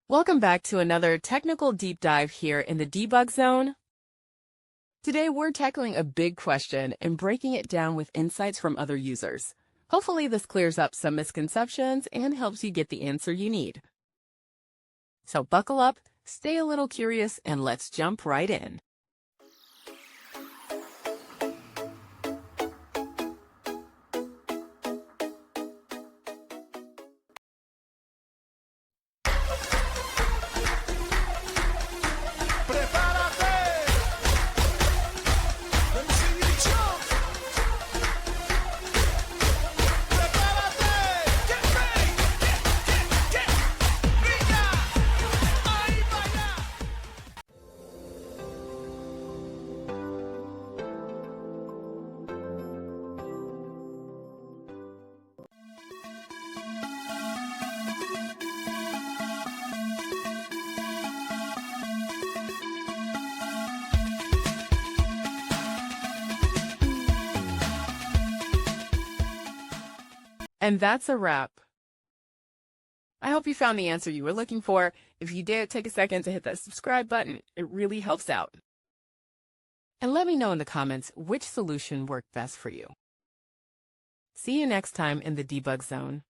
Welcome back to another technical deep dive here in the debug zone. Today we're tackling a big question and breaking it down with insights from other users. Hopefully this clears up some misconceptions and helps you get the answer you need. So buckle up, stay a little curious, and let's jump right in. And that's a wrap. I hope you found the answer you were looking for. If you did, take a second to hit that subscribe button. It really helps out. And let me know in the comments which solution worked best for you. See you next time in the debug zone.